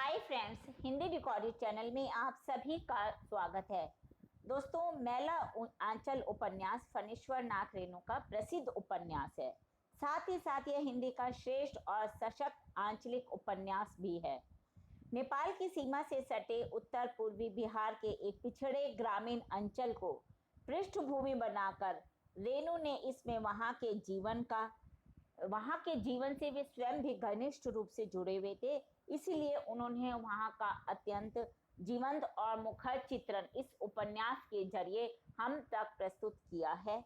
Hi friends, Hindi recorded channel में आप सभी का स्वागत है। दोस्तों, मैला आंचल उपन्यास फणीश्वर नाथ रेणु का प्रसिद्ध उपन्यास है। साथ ही साथ यह हिंदी का श्रेष्ठ और सशक्त आंचलिक उपन्यास भी है। नेपाल की सीमा से सटे उत्तर पूर्वी बिहार के एक पिछड़े ग्रामीण अंचल को पृष्ठभूमि बनाकर रेणु ने इसमें वहाँ के जीवन से वे स्वयं भी घनिष्ठ रूप से जुड़े हुए थे, इसलिए उन्होंने वहाँ का अत्यंत जीवंत और मुखर चित्रण इस उपन्यास के जरिए हम तक प्रस्तुत किया है।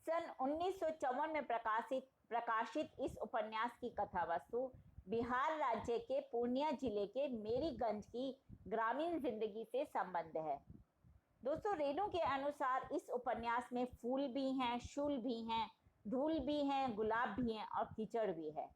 सन 1954 में प्रकाशित इस उपन्यास की कथा वस्तु बिहार राज्य के पूर्णिया जिले के मेरीगंज की ग्रामीण जिंदगी से संबंध है। दोस्तों, रेणु के अनुसार इस उपन्यास में फूल भी हैं, शूल भी हैं, धूल भी हैं, गुलाब भी हैं और कीचड़ भी है।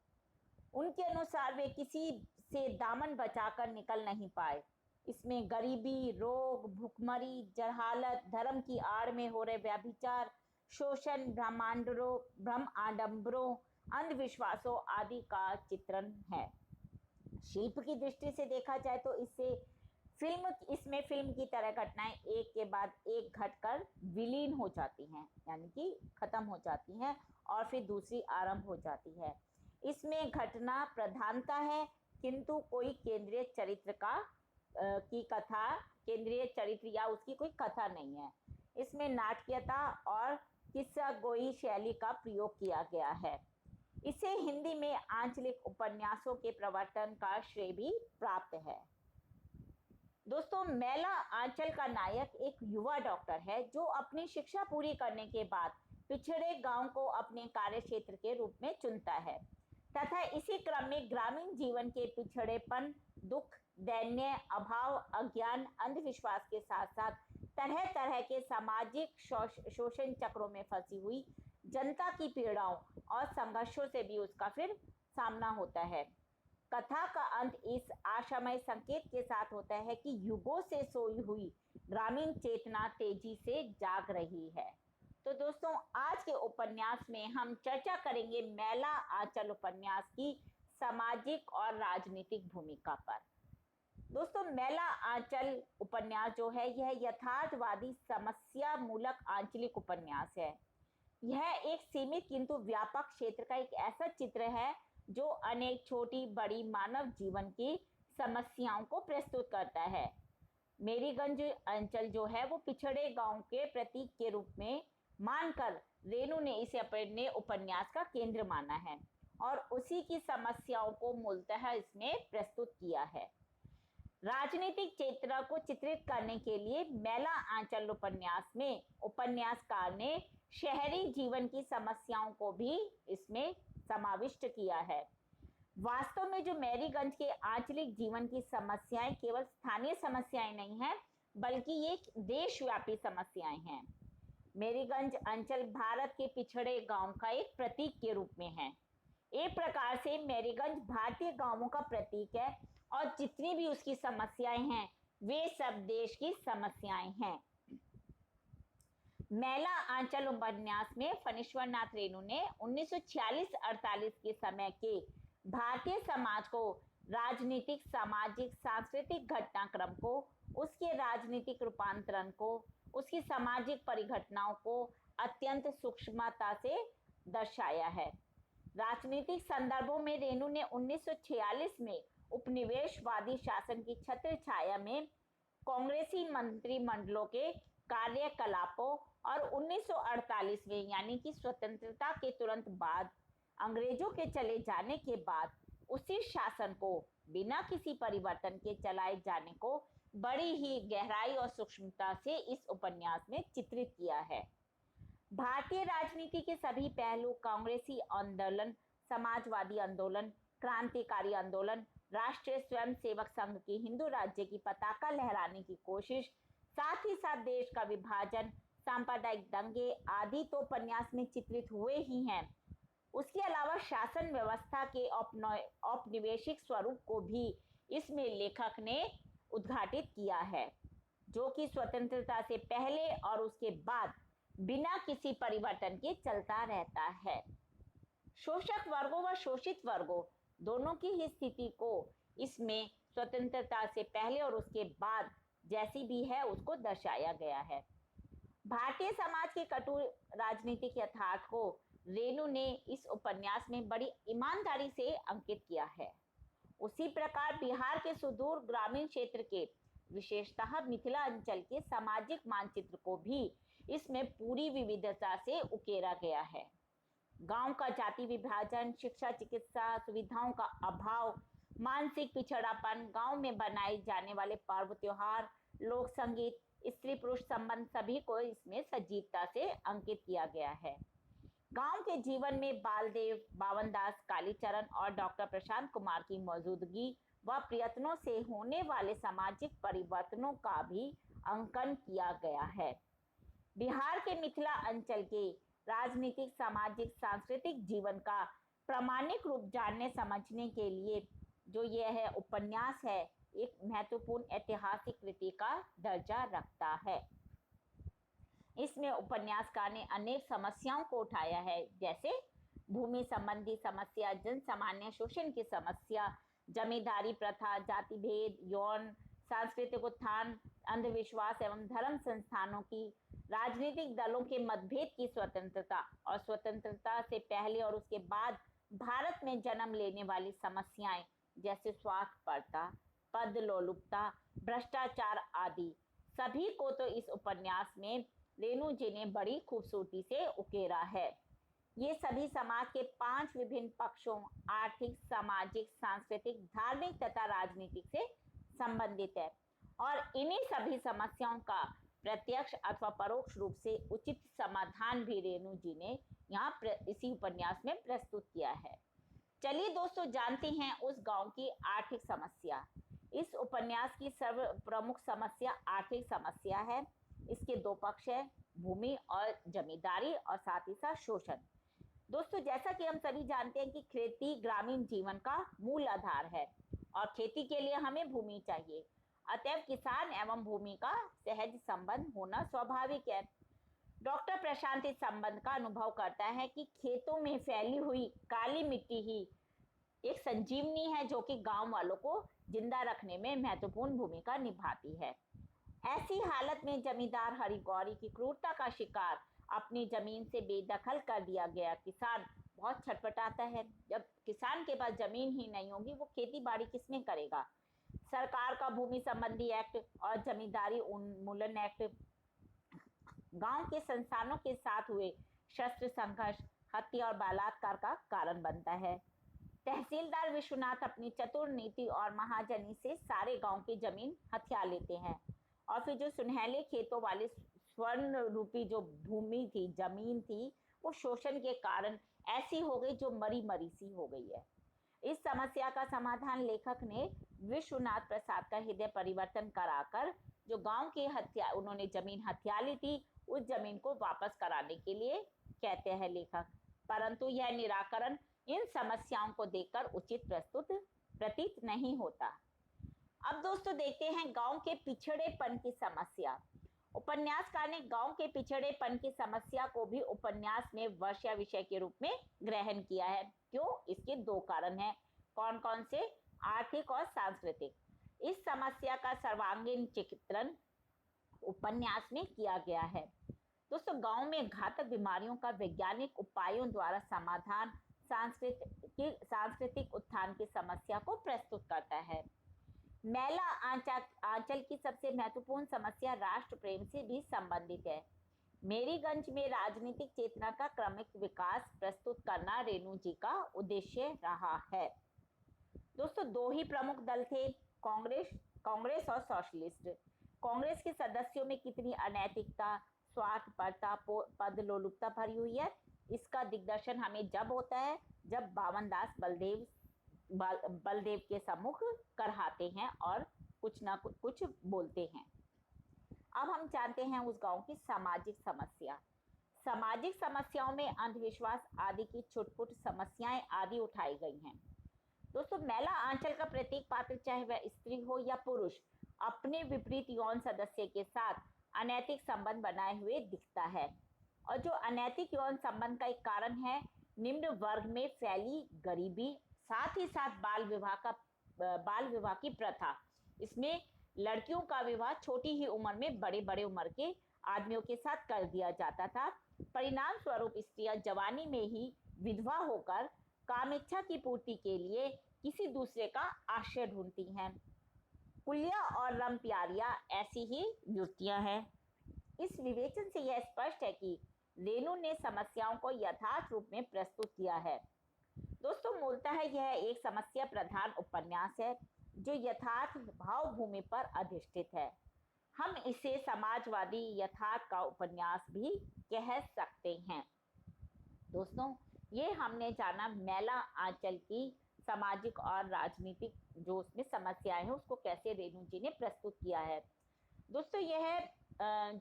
उनके अनुसार वे किसी से दामन बचाकर निकल नहीं पाए। इसमें गरीबी, रोग, भुखमरी, जहालत, धर्म की आड़ में हो रहे व्यभिचार, शोषण, भ्रम आडंबरों, अंधविश्वासों आदि का चित्रण है। शिल्प की दृष्टि से देखा जाए तो इसमें फिल्म की तरह घटनाएं एक के बाद एक घटकर विलीन हो जाती हैं, यानी कि खत्म हो जाती हैं और फिर दूसरी आरंभ हो जाती है। इसमें घटना प्रधानता है, किंतु कोई केंद्रीय चरित्र या उसकी कोई कथा नहीं है। इसमें नाटकीयता और किस्सा गोई शैली का प्रयोग किया गया है। इसे हिंदी में आंचलिक उपन्यासों के प्रवर्तन का श्रेय भी प्राप्त है। दोस्तों, मैला आंचल का नायक एक युवा डॉक्टर है जो अपनी शिक्षा पूरी करने के बाद पिछड़े गांव को अपने कार्य क्षेत्र के रूप में चुनता है तथा इसी क्रम में ग्रामीण जीवन के पिछड़ेपन, दुख, दैन्य, अभाव, अज्ञान, अंधविश्वास के साथ साथ तरह तरह के सामाजिक शोषण चक्रों में फंसी हुई जनता की पीड़ाओं और संघर्षों से भी उसका फिर सामना होता है। कथा का अंत इस आशामय संकेत के साथ होता है कि युगों से सोई हुई ग्रामीण चेतना तेजी से जाग रही है। तो दोस्तों, आज के उपन्यास में हम चर्चा करेंगे मैला आंचल उपन्यास की सामाजिक और राजनीतिक भूमिका पर। दोस्तों, मैला आंचल उपन्यास जो है यह यथार्थवादी समस्या मूलक आंचलिक उपन्यास है। यह एक सीमित किंतु व्यापक क्षेत्र का एक ऐसा चित्र है जो अनेक छोटी बड़ी मानव जीवन की समस्याओं को प्रस्तुत करता है। मेरीगंज अंचल जो है वो पिछड़े गांव के प्रतीक के रूप में मानकर रेणु ने इसे अपने उपन्यास का केंद्र माना है और उसी की समस्याओं को मूलतः इसमें प्रस्तुत किया है। राजनीतिक चेतना को चित्रित करने के लिए मैला आंचल उपन्यास में उपन्यासकार ने शहरी जीवन की समस्याओं को भी इसमें समाविष्ट किया है। वास्तव में जो मेरीगंज के आंचलिक जीवन की समस्याएं केवल स्थानीय समस्याएं नहीं हैं, बल्कि ये देशव्यापी समस्याएं हैं। मेरीगंज अंचल भारत के पिछड़े गांव का एक प्रतीक के रूप में है। एक प्रकार से मेरीगंज भारतीय गांवों का प्रतीक है और जितनी भी उसकी समस्याएं हैं वे सब देश की समस्याएं हैं। मैला आंचल उपन्यास में फणीश्वर नाथ रेणु ने 1946-48 के समय के भारतीय समाज को, राजनीतिक, सामाजिक, सांस्कृतिक घटनाक्रम को, उसके राजनीतिक रूपांतरण को, उसकी सामाजिक परिघटनाओं को अत्यंत सूक्ष्मता से दर्शाया है। राजनीतिक संदर्भों में रेणु ने 1946 में उपनिवेशवादी शासन की छत्र छाया में कांग्रेसी मंत्रिमंडलों के कार्यकलापों और 1948 में यानी कि स्वतंत्रता के तुरंत बाद अंग्रेजों के चले जाने के बाद उसी शासन को बिना किसी परिवर्तन के चलाए जाने को बड़ी ही गहराई और सूक्ष्मता से इस उपन्यास में चित्रित किया है। भारतीय राजनीति के सभी पहलू, कांग्रेसी आंदोलन, समाजवादी आंदोलन, क्रांतिकारी आंदोलन, राष्ट्रीय स्वयंसेवक संघ की हिंदू राज्य की पताका लहराने की कोशिश, साथ ही साथ देश का विभाजन, सांप्रदायिक दंगे आदि तो उपन्यास में चित्रित हुए ही हैं। उसके अलावा शासन व्यवस्था के औपनिवेशिक स्वरूप को भी इसमें लेखक ने उद्घाटित किया है, जो कि स्वतंत्रता से पहले और उसके बाद बिना किसी परिवर्तन के चलता रहता है। शोषक वर्गों व शोषित वर्गों दोनों की ही स्थिति को इसमें स्वतंत्रता से पहले और उसके बाद जैसी भी है उसको दर्शाया गया है। भारतीय समाज के कटु राजनीतिक यथार्थ को रेणु ने इस उपन्यास में बड़ी ईमानदारी से अंकित किया है। उसी प्रकार बिहार के सुदूर ग्रामीण क्षेत्र के, विशेषतः मिथिला अंचल के सामाजिक मानचित्र को भी इसमें पूरी विविधता से उकेरा गया है। गांव का जाति विभाजन, शिक्षा चिकित्सा सुविधाओं का अभाव, मानसिक पिछड़ापन, गांव में बनाए जाने वाले पर्व त्योहार, लोक संगीत, स्त्री पुरुष संबंध सभी को इसमें सजीवता से अंकित किया गया है। गांव के जीवन में बालदेव, बावनदास, कालीचरण और डॉक्टर प्रशांत कुमार की मौजूदगी व प्रयत्नों से होने वाले सामाजिक परिवर्तनों का भी अंकन किया गया है। बिहार के मिथिला अंचल के राजनीतिक, सामाजिक, सांस्कृतिक जीवन का प्रामाणिक रूप जानने समझने के लिए जो यह है उपन्यास है, एक महत्वपूर्ण ऐतिहासिक कृति का दर्जा रखता है। इसमें उपन्यासकार ने अनेक समस्याओं को उठाया है, जैसे भूमि संबंधी समस्या, जन सामान्य शोषण की समस्या, जमींदारी प्रथा, जाति भेद, यौन सांस्कृतिक उत्थान, अंधविश्वास एवं धर्म संस्थानों की, राजनीतिक दलों के मतभेद की स्वतंत्रता और स्वतंत्रता से पहले और उसके बाद भारत में जन्म लेने वाली समस्याएं, जैसे स्वार्थपरता, पद लोलुपता, भ्रष्टाचार आदि सभी को तो इस उपन्यास में रेणु जी ने बड़ी खूबसूरती से उकेरा है। ये सभी समाज के 5 विभिन्न पक्षों, आर्थिक, सामाजिक, सांस्कृतिक, धार्मिक तथा राजनीतिक से संबंधित है और इन्हीं सभी समस्याओं का प्रत्यक्ष अथवा परोक्ष रूप से उचित समाधान भी रेणु जी ने यहाँ इसी उपन्यास में प्रस्तुत किया है। चलिए दोस्तों, जानते हैं उस गांव की आर्थिक समस्या। इस उपन्यास की सर्व प्रमुख समस्या आर्थिक समस्या है। इसके 2 पक्ष है, भूमि और जमींदारी और साथ ही साथ शोषण। दोस्तों, जैसा कि हम सभी जानते हैं कि खेती ग्रामीण जीवन का मूल आधार है और खेती के लिए हमें भूमि चाहिए। अतएव किसान एवं भूमि का सहज संबंध होना स्वाभाविक है। डॉक्टर प्रशांत इस संबंध का अनुभव करता है कि खेतों में फैली हुई काली मिट्टी ही एक संजीवनी है जो कि गांव वालों को जिंदा रखने में महत्वपूर्ण भूमिका निभाती है। ऐसी हालत में जमींदार हरिगौरी की क्रूरता का शिकार, अपनी जमीन से बेदखल कर दिया गया किसान बहुत छटपटाता है। जब किसान के पास जमीन ही नहीं होगी, वो खेती बाड़ी किसमें करेगा। सरकार का भूमि संबंधी एक्ट और जमींदारी उन्मूलन एक्ट गांव के संस्थानों के साथ हुए शस्त्र संघर्ष, हत्या और बलात्कार का कारण बनता है। तहसीलदार विश्वनाथ अपनी चतुर नीति और महाजनी से सारे गांव की जमीन हथिया लेते हैं और फिर जो सुनहले खेतों वाले स्वर्ण रूपी जो भूमि थी, जमीन थी, वो शोषण के कारण ऐसी हो गई जो मरी मरी सी हो गई है। इस समस्या का समाधान लेखक ने विश्वनाथ प्रसाद का हृदय परिवर्तन कराकर जो गांव की हत्या, उन्होंने जमीन हथिया ली थी, उस जमीन को वापस कराने के लिए कहते हैं लेखक। परंतु यह निराकरण इन समस्याओं को देखकर उचित प्रतीत नहीं होता। अब दोस्तों देखते हैं गांव के पिछड़ेपन की समस्या। उपन्यासकार ने गांव के पिछड़ेपन की समस्या को भी उपन्यास में वर्षा विषय के रूप में ग्रहण किया है। क्यों? इसके 2 कारण हैं। कौन कौन से? आर्थिक और सांस्कृतिक। इस समस्या का सर्वांगीण चित्रण उपन्यास में किया गया है। दोस्तों, गांव में घातक बीमारियों का वैज्ञानिक उपायों द्वारा समाधान सांस्कृतिक उत्थान की समस्या को प्रस्तुत करता है। मैला आंचल की सबसे महत्वपूर्ण समस्या राष्ट्र प्रेम से भी संबंधित है। मेरीगंज में राजनीतिक चेतना का क्रमिक विकास प्रस्तुत करना रेणु जी का उद्देश्य रहा है। दोस्तों, 2 ही प्रमुख दल थे, कांग्रेस और सोशलिस्ट। कांग्रेस के सदस्यों में कितनी अनैतिकता, स्वार्थपरता, पद लोलुपता भरी हुई है। इसका दिग्दर्शन हमें जब होता है जब बावनदास बलदेव के सम्मुख करहाते हैं और कुछ ना कुछ बोलते हैं। अब हम जानते हैं उस गांव की सामाजिक समस्या। सामाजिक समस्याओं में अंधविश्वास आदि की छुटपुट समस्याएं आदि उठाई गई हैं। दोस्तों, मैला आंचल का प्रत्येक पात्र, चाहे वह स्त्री हो या पुरुष, अपने विपरीत यौन सदस्य के साथ अनैतिक संबंध बनाए हुए दिखता है और जो अनैतिक यौन संबंध का एक कारण है निम्न वर्ग में फैली गरीबी, साथ ही साथ बाल विवाह का बाल विवाह की प्रथा। इसमें लड़कियों का विवाह छोटी ही उम्र में बड़े बड़े उम्र के आदमियों के साथ कर दिया जाता था। परिणाम स्वरूप स्त्रियां जवानी में ही विधवा होकर कामेच्छा की पूर्ति के लिए किसी दूसरे का आश्रय ढूंढती हैं। कुलिया और रम प्यारियां ऐसी ही युवतियां हैं। इस विवेचन से यह स्पष्ट है कि रेणु ने समस्याओं को यथार्थ रूप में प्रस्तुत किया है। दोस्तों, मूलतः यह एक समस्या प्रधान उपन्यास है जो यथार्थ भावभूमि पर अधिष्ठित है। हम इसे समाजवादी यथार्थ का उपन्यास भी कह सकते हैं। दोस्तों, ये हमने जाना मैला आंचल की सामाजिक और राजनीतिक जो उसमें समस्याएं हैं उसको कैसे रेणु जी ने प्रस्तुत किया है। दोस्तों, यह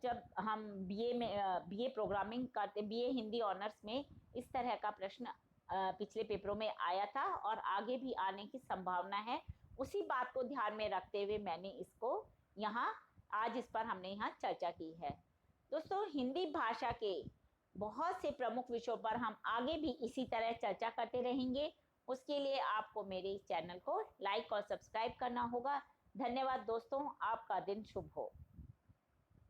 जब हम बीए प्रोग्रामिंग करते, बीए हिंदी ऑनर्स में इस तरह का प्रश्न पिछले पेपरों में आया था और आगे भी आने की संभावना है। उसी बात को ध्यान में रखते हुए मैंने इसको यहाँ आज इस पर हमने यहाँ चर्चा की है। दोस्तों, हिंदी भाषा के बहुत से प्रमुख विषयों पर हम आगे भी इसी तरह चर्चा करते रहेंगे। उसके लिए आपको मेरे इस चैनल को लाइक और सब्सक्राइब करना होगा। धन्यवाद दोस्तों, आपका दिन शुभ हो।